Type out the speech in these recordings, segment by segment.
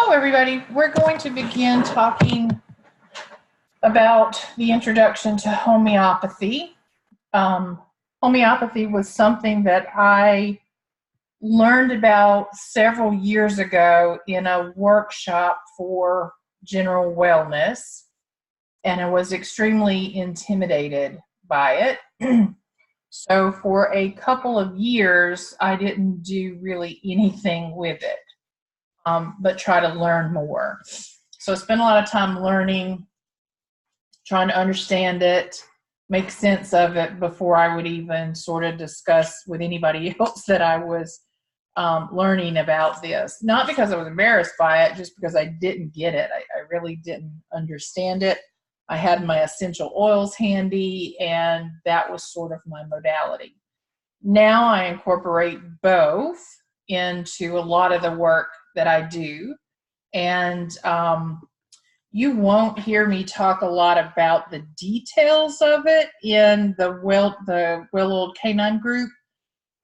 Hello, everybody. We're going to begin talking about the introduction to homeopathy. Homeopathy was something that I learned about several years ago in a workshop for general wellness, and I was extremely intimidated by it. So for a couple of years, I didn't do really anything with it. But try to learn more. So I spent a lot of time learning, trying to understand it, make sense of it before I would even sort of discuss with anybody else that I was learning about this. Not because I was embarrassed by it, just because I didn't get it. I really didn't understand it. I had my essential oils handy, and that was sort of my modality. Now I incorporate both into a lot of the work that I do, and you won't hear me talk a lot about the details of it in the well-oiled canine group,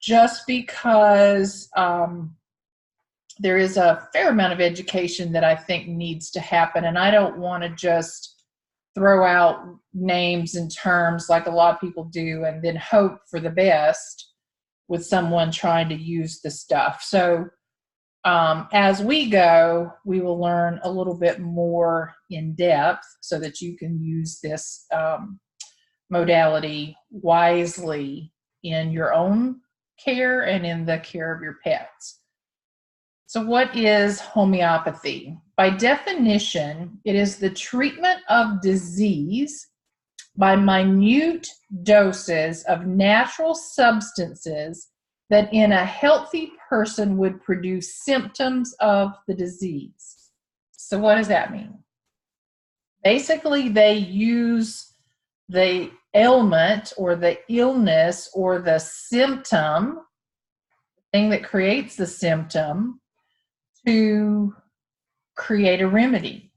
just because there is a fair amount of education that I think needs to happen, and I don't want to just throw out names and terms like a lot of people do and then hope for the best with someone trying to use the stuff. So as we go, we will learn a little bit more in depth so that you can use this modality wisely in your own care and in the care of your pets. So what is homeopathy? By definition, it is the treatment of disease by minute doses of natural substances that in a healthy person would produce symptoms of the disease. So what does that mean? Basically, they use the ailment or the illness or the symptom, the thing that creates the symptom, to create a remedy.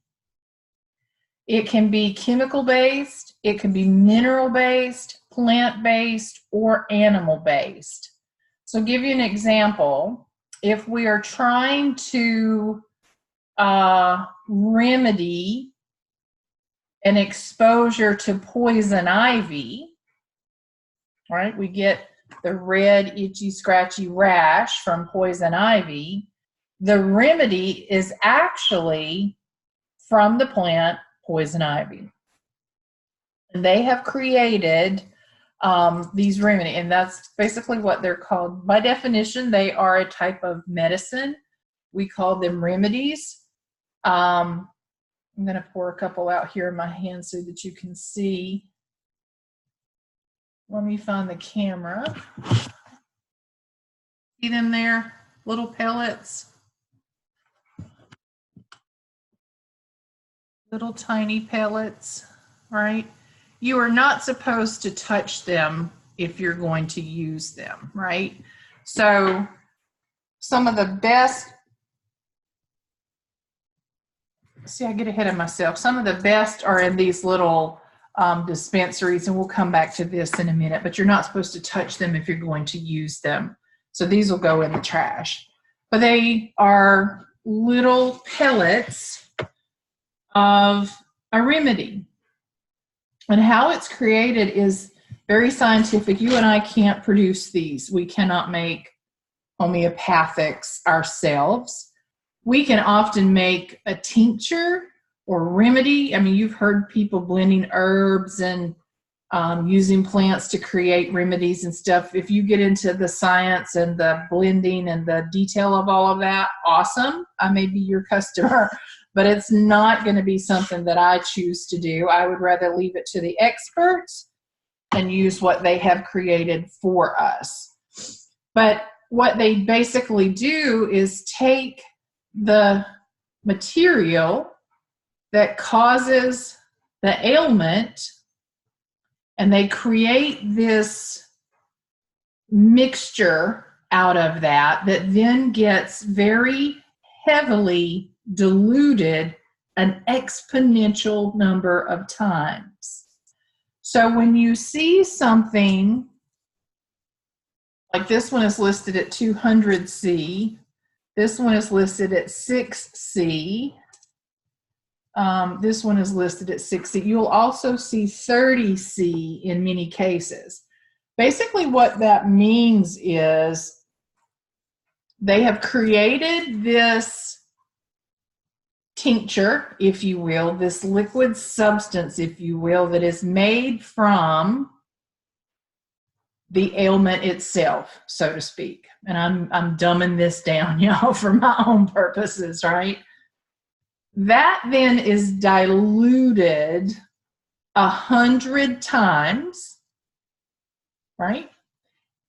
It can be chemical-based, it can be mineral-based, plant-based, or animal-based. So give you an example, if we are trying to remedy an exposure to poison ivy, right? We get the red, itchy, scratchy rash from poison ivy. The remedy is actually from the plant poison ivy. And they have created these remedies, and that's basically what they're called. By definition, they are a type of medicine. We call them remedies. I'm going to pour a couple out here in my hand so that you can see. Let me find the camera. See them there? Little pellets. Little tiny pellets, right? You are not supposed to touch them if you're going to use them, right? So some of the best, see, I get ahead of myself. Some of the best are in these little dispensaries, and we'll come back to this in a minute, but you're not supposed to touch them if you're going to use them. So these will go in the trash. But they are little pellets of a remedy. And how it's created is very scientific. You and I can't produce these. We cannot make homeopathics ourselves. We can often make a tincture or remedy. I mean, you've heard people blending herbs and using plants to create remedies and stuff. If you get into the science and the blending and the detail of all of that, awesome. I may be your customer. But it's not going to be something that I choose to do. I would rather leave it to the experts and use what they have created for us. But what they basically do is take the material that causes the ailment and they create this mixture out of that then gets very heavily diluted an exponential number of times. So when you see something like this one is listed at 200C, This one is listed at 6C. This one is listed at 6C. You'll also see 30C in many cases. Basically what that means is they have created this tincture, if you will, this liquid substance, if you will, that is made from the ailment itself, so to speak. And I'm dumbing this down, y'all, for my own purposes, right? That then is diluted 100 times, right?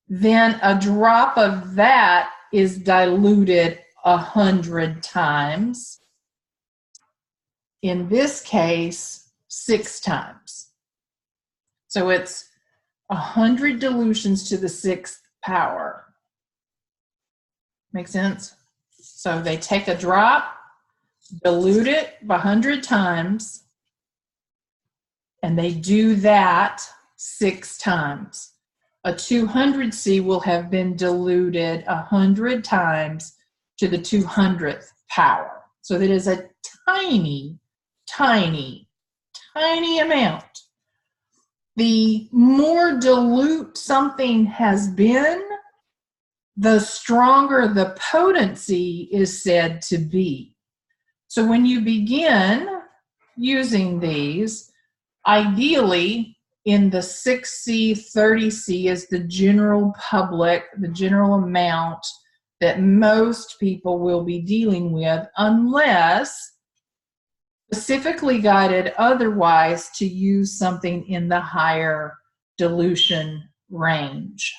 Then a drop of that is diluted 100 times. In this case, 6 times. So it's 100 dilutions to the 6th power. Make sense? So they take a drop, dilute it 100 times, and they do that 6 times. A 200C will have been diluted 100 times to the 200th power. So that is a tiny, tiny, tiny amount. The more dilute something has been, the stronger the potency is said to be. So when you begin using these, ideally in the 6C, 30C is the general public, the general amount that most people will be dealing with, unless specifically guided otherwise to use something in the higher dilution range.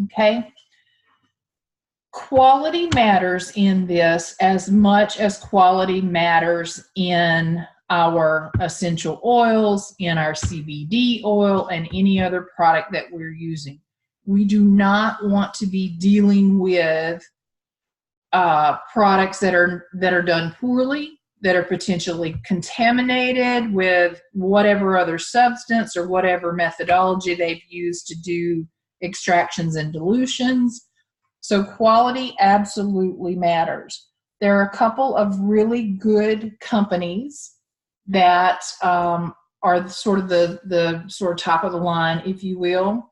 Okay? Quality matters in this as much as quality matters in our essential oils, in our CBD oil, and any other product that we're using. We do not want to be dealing with products that are done poorly, that are potentially contaminated with whatever other substance or whatever methodology they've used to do extractions and dilutions. So quality absolutely matters. There are a couple of really good companies that are sort of the sort of top of the line, if you will.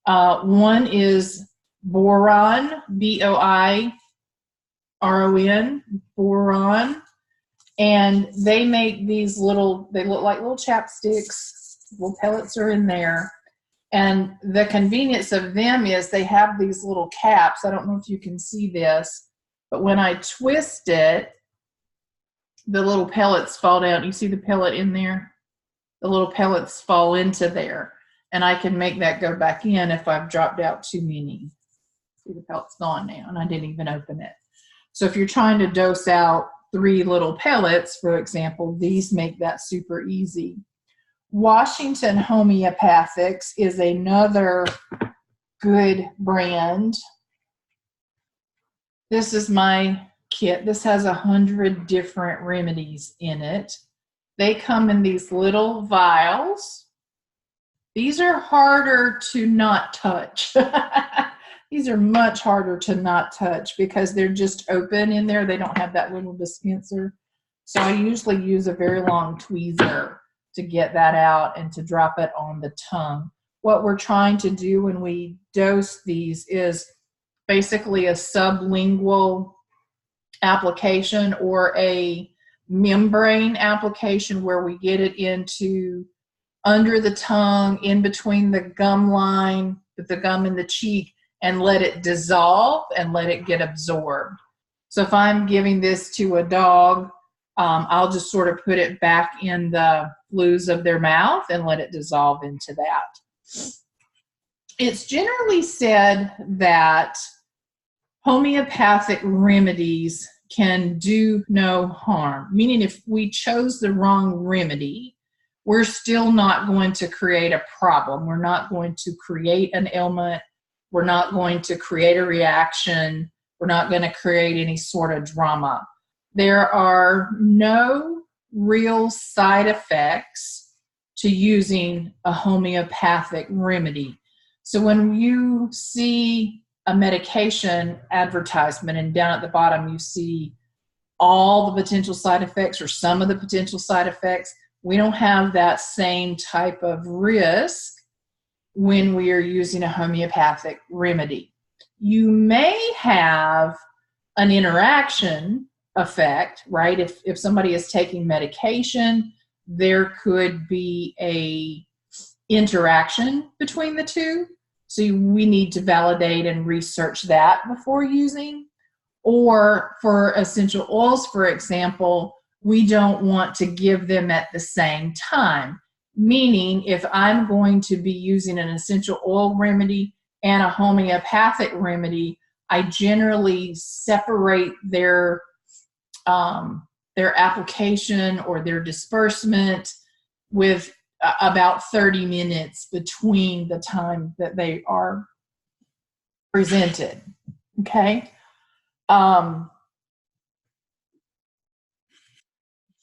One is Boron, B-O-I-R-O-N, Boron. And they make these little, they look like little chapsticks, little pellets are in there. And the convenience of them is they have these little caps. I don't know if you can see this, but when I twist it, the little pellets fall down. You see the pellet in there? The little pellets fall into there. And I can make that go back in if I've dropped out too many. See, the pellet's gone now, and I didn't even open it. So if you're trying to dose out 3 little pellets, for example, these make that super easy. Washington Homeopathics is another good brand. This is my kit. This has 100 different remedies in it. They come in these little vials. These are harder to not touch. These are much harder to not touch because they're just open in there. They don't have that little dispenser. So I usually use a very long tweezer to get that out and to drop it on the tongue. What we're trying to do when we dose these is basically a sublingual application or a membrane application where we get it into under the tongue, in between the gum line, with the gum in the cheek, and let it dissolve and let it get absorbed. So if I'm giving this to a dog, I'll just sort of put it back in the flues of their mouth and let it dissolve into that. It's generally said that homeopathic remedies can do no harm, meaning if we chose the wrong remedy, we're still not going to create a problem. We're not going to create an ailment. We're not going to create a reaction. We're not going to create any sort of drama. There are no real side effects to using a homeopathic remedy. So when you see a medication advertisement, and down at the bottom you see all the potential side effects or some of the potential side effects. We don't have that same type of risk when we are using a homeopathic remedy. You may have an interaction effect, right? If somebody is taking medication, there could be a interaction between the two. So we need to validate and research that before using. Or for essential oils, for example, we don't want to give them at the same time. Meaning, if I'm going to be using an essential oil remedy and a homeopathic remedy, I generally separate their application or their disbursement with about 30 minutes between the time that they are presented. Okay.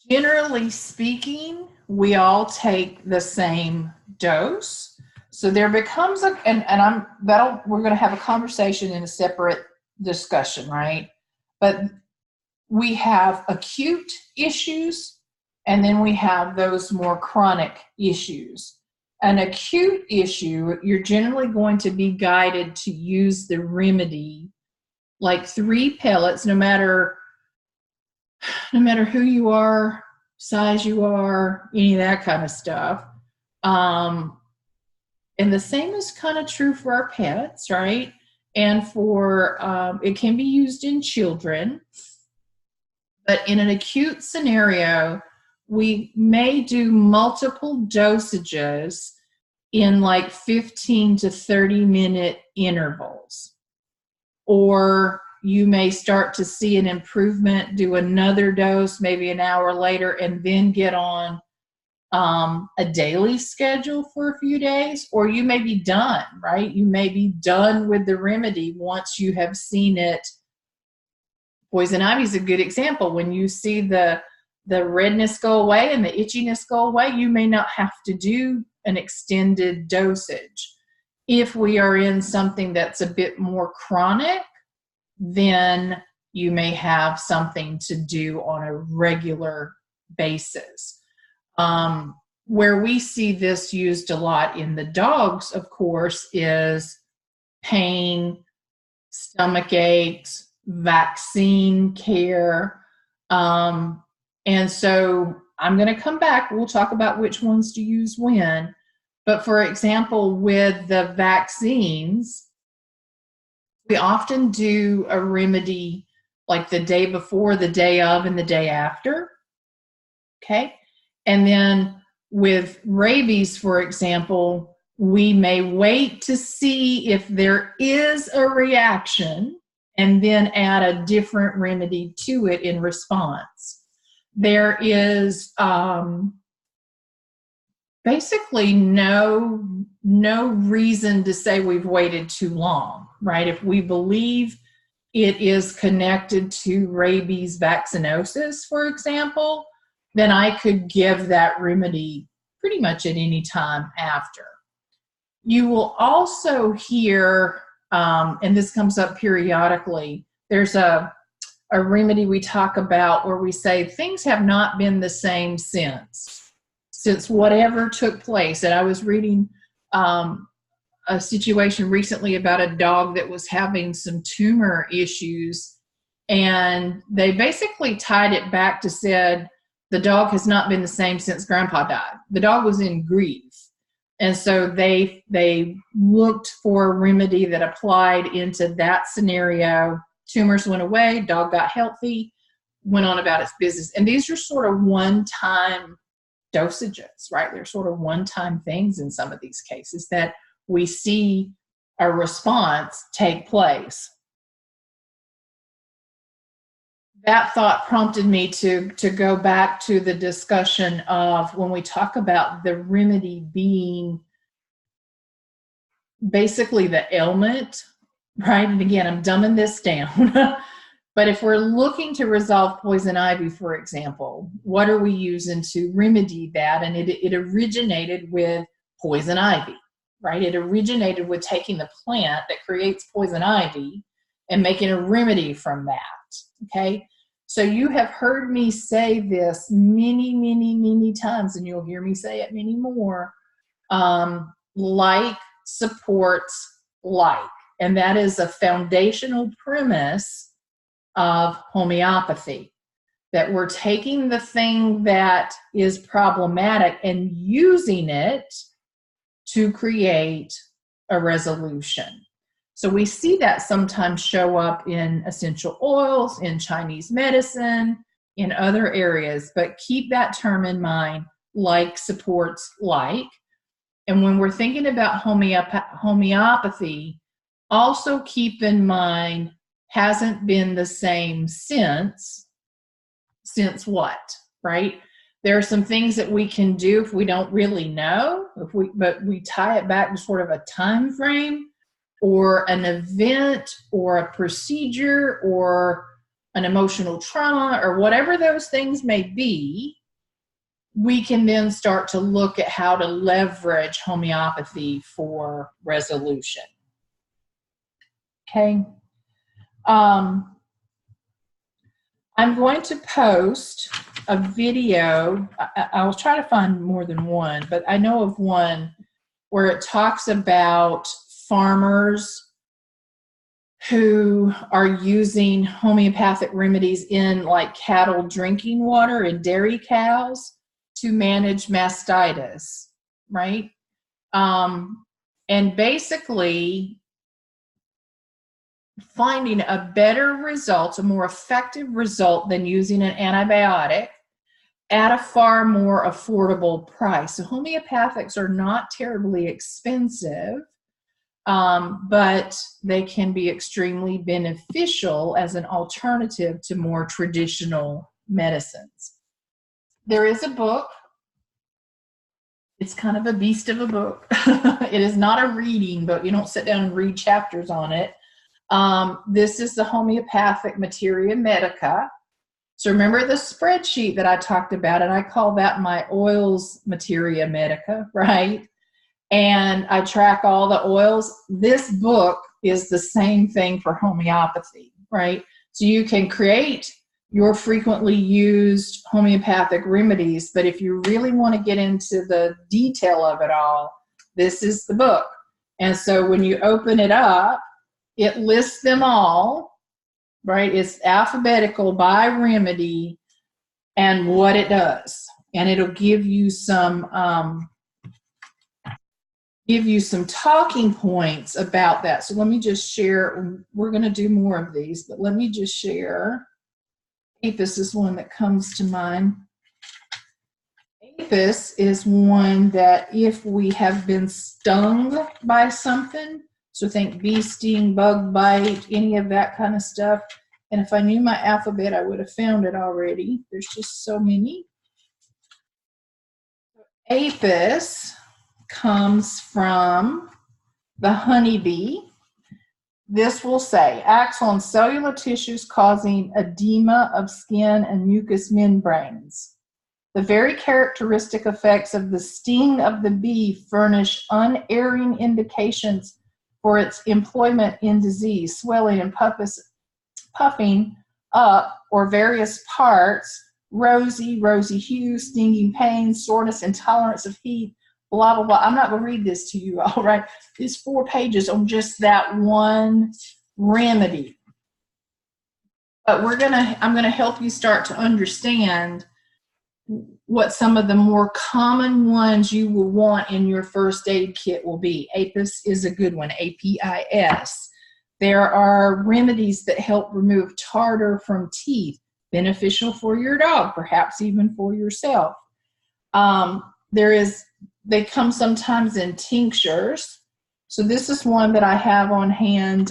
Generally speaking, we all take the same dose. So there becomes we're going to have a conversation in a separate discussion, right? But we have acute issues, and then we have those more chronic issues. An acute issue, you're generally going to be guided to use the remedy like 3 pellets, no matter who you are, size you are, any of that kind of stuff. And the same is kind of true for our pets, right? And for, it can be used in children. But in an acute scenario, we may do multiple dosages in like 15 to 30 minute intervals. Or you may start to see an improvement, do another dose, maybe an hour later, and then get on a daily schedule for a few days. Or you may be done, right? You may be done with the remedy once you have seen it. Poison ivy is a good example. When you see the redness go away and the itchiness go away, you may not have to do an extended dosage. If we are in something that's a bit more chronic, then you may have something to do on a regular basis. Where we see this used a lot in the dogs, of course, is pain, stomach aches, vaccine care. And so I'm going to come back. We'll talk about which ones to use when. But for example, with the vaccines, we often do a remedy like the day before, the day of, and the day after. Okay. And then with rabies, for example, we may wait to see if there is a reaction and then add a different remedy to it in response. There is basically no reason to say we've waited too long, right? If we believe it is connected to rabies vaccinosis, for example, then I could give that remedy pretty much at any time after. You will also hear, and this comes up periodically, there's a remedy we talk about where we say things have not been the same since whatever took place. And I was reading a situation recently about a dog that was having some tumor issues, and they basically tied it back to said the dog has not been the same since grandpa died. The dog was in grief. And so they looked for a remedy that applied into that scenario. Tumors went away, dog got healthy, went on about its business. And these are sort of one-time dosages, right? They're sort of one-time things in some of these cases that we see a response take place. That thought prompted me to go back to the discussion of when we talk about the remedy being basically the ailment, right? And again, I'm dumbing this down. But if we're looking to resolve poison ivy, for example, what are we using to remedy that? And it originated with poison ivy. right? It originated with taking the plant that creates poison ivy and making a remedy from that, okay? So you have heard me say this many, many, many times, and you'll hear me say it many more. Like supports like, and that is a foundational premise of homeopathy, that we're taking the thing that is problematic and using it to create a resolution. So we see that sometimes show up in essential oils, in Chinese medicine, in other areas, but keep that term in mind, like supports like. And when we're thinking about homeopathy, also keep in mind, hasn't been the same since what, right? There are some things that we can do if we don't really know, but we tie it back to sort of a time frame or an event or a procedure or an emotional trauma or whatever those things may be. We can then start to look at how to leverage homeopathy for resolution. Okay. I'm going to post a video. I'll try to find more than one, but I know of one where it talks about farmers who are using homeopathic remedies in like cattle drinking water and dairy cows to manage mastitis, right? And basically finding a better result, a more effective result than using an antibiotic at a far more affordable price. So homeopathics are not terribly expensive, but they can be extremely beneficial as an alternative to more traditional medicines. There is a book. It's kind of a beast of a book. It is not a reading book. You don't sit down and read chapters on it. This is the Homeopathic Materia Medica. So remember the spreadsheet that I talked about, and I call that my oils Materia Medica, right? And I track all the oils. This book is the same thing for homeopathy, right? So you can create your frequently used homeopathic remedies, but if you really want to get into the detail of it all, this is the book. And so when you open it up, it lists them all, right? It's alphabetical by remedy and what it does. And it'll give you some talking points about that. So let me just share. We're going to do more of these, but let me just share. Apis is one that comes to mind. Apis is one that if we have been stung by something, so think bee sting, bug bite, any of that kind of stuff. And if I knew my alphabet, I would have found it already. There's just so many. Apis comes from the honeybee. This will say, acts on cellular tissues causing edema of skin and mucous membranes. The very characteristic effects of the sting of the bee furnish unerring indications for its employment in disease, swelling and puffing up, or various parts, rosy hue, stinging pain, soreness, intolerance of heat, blah, blah, blah. I'm not going to read this to you, all right? It's 4 pages on just that one remedy. But I'm going to help you start to understand what some of the more common ones you will want in your first aid kit will be. Apis is a good one, APIS. There are remedies that help remove tartar from teeth, beneficial for your dog, perhaps even for yourself. They come sometimes in tinctures. So this is one that I have on hand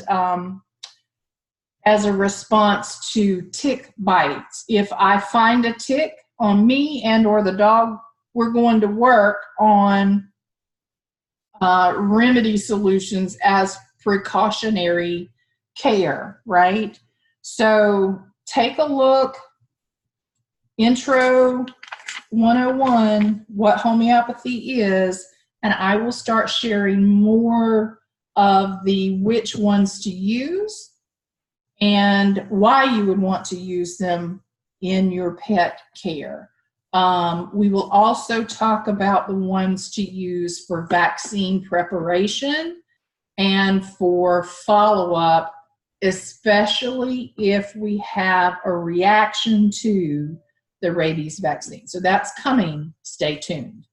as a response to tick bites. If I find a tick on me and or the dog, we're going to work on remedy solutions as precautionary care, right? So take a look, Intro 101, what homeopathy is, and I will start sharing more of the which ones to use and why you would want to use them in your pet care. We will also talk about the ones to use for vaccine preparation and for follow-up, especially if we have a reaction to the rabies vaccine. So that's coming. Stay tuned.